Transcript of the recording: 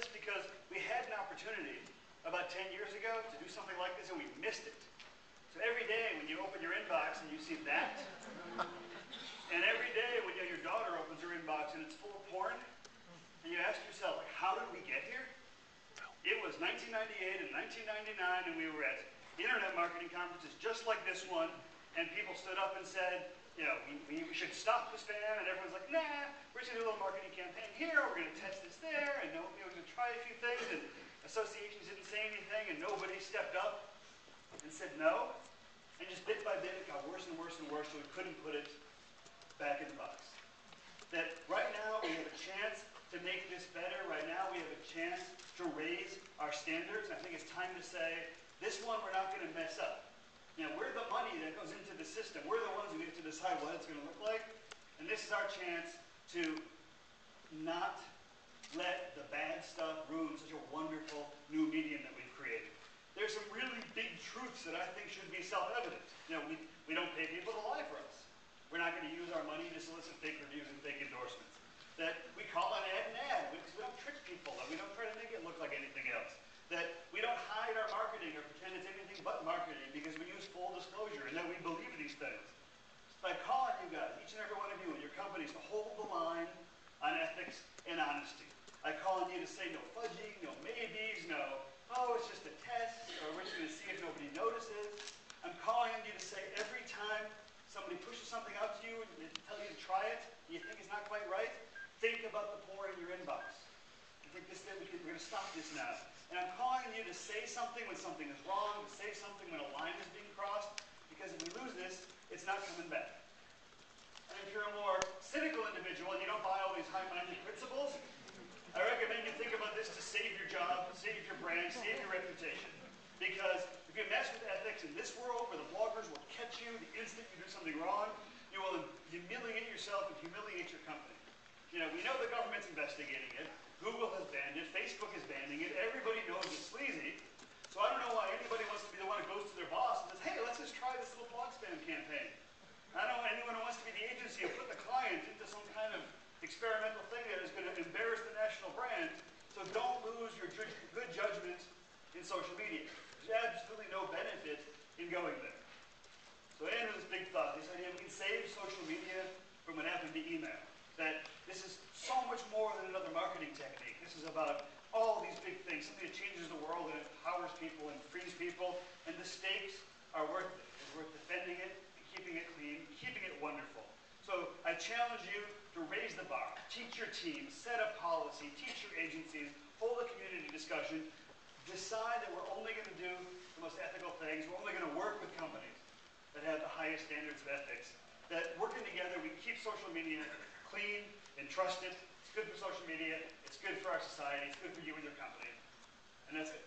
this because we had an opportunity about 10 years ago to do something like this, and we missed it. So every day when you open your inbox and you see that, and every day when your daughter opens her inbox and it's full of porn, and you ask yourself, like, how did we get here? It was 1998 and 1999, and we were at internet marketing conferences just like this one, and people stood up and said, you know, we should stop the spam, and everyone's like, nah, we're just going to do a little marketing campaign here, we're going to test this there, and we're going to try a few things, and associations didn't say anything, and nobody stepped up and said no, and just bit by bit it got worse and worse and worse, so we couldn't put it back in the box. That right now we have a chance to make this better, right now we have a chance to raise our standards, and I think it's time to say, this one we're not going to mess up. You know, we're the money that goes into the system. We're the ones who get to decide what it's going to look like. And this is our chance to not let the bad stuff ruin such a wonderful new medium that we've created. There's some really big truths that I think should be self-evident. You know, we don't pay people to lie for us. We're not going to use our money to solicit fake reviews and fake endorsements. That we call an ad, because we don't trick people, that we don't try to make it look like anything else. That we don't hide our marketing or pretend it's anything but marketing because we use full disclosure and that we believe these things. By calling you guys, each and every one of you and your companies, to hold the line on ethics and honesty. I call on you to say no fudging, no maybes, no, oh, it's just a test, or we're just going to see if nobody notices. I'm calling on you to say every time somebody pushes something out to you and they tell you to try it and you think it's not quite right, think about the porn in your inbox. I think we're going to stop this now. And I'm calling on you to say something when something is wrong, to say something when a line is being crossed, because if we lose this, it's not coming back. And if you're a more cynical individual and you don't buy all these high-minded principles, I recommend you think about this to save your job, save your brand, save your reputation. Because if you mess with ethics in this world where the bloggers will catch you the instant you do something wrong, you will humiliate yourself and humiliate your company. You know, we know the government's investigating it. Google has banned it. Facebook is banning it. Everybody knows it's sleazy. So I don't know why anybody wants to be the one who goes to their boss and says, hey, let's just try this little blog spam campaign. I don't know anyone who wants to be the agency who put the client into some kind of experimental thing that is going to embarrass the national brand. So don't lose your good judgment in social media. There's absolutely no benefit in going there. So I end with this big thought. This idea we can save social media from what happened to email. That this is so much more than another marketing technique. This is about all these big things, something that changes the world and empowers people and frees people, and the stakes are worth it. It's worth defending it, and keeping it clean, keeping it wonderful. So I challenge you to raise the bar, teach your team, set a policy, teach your agencies, hold a community discussion, decide that we're only going to do the most ethical things, we're only going to work with companies that have the highest standards of ethics, that working together we keep social media clean and trusted. It's good for social media, it's good for our society, it's good for you and your company. And that's it.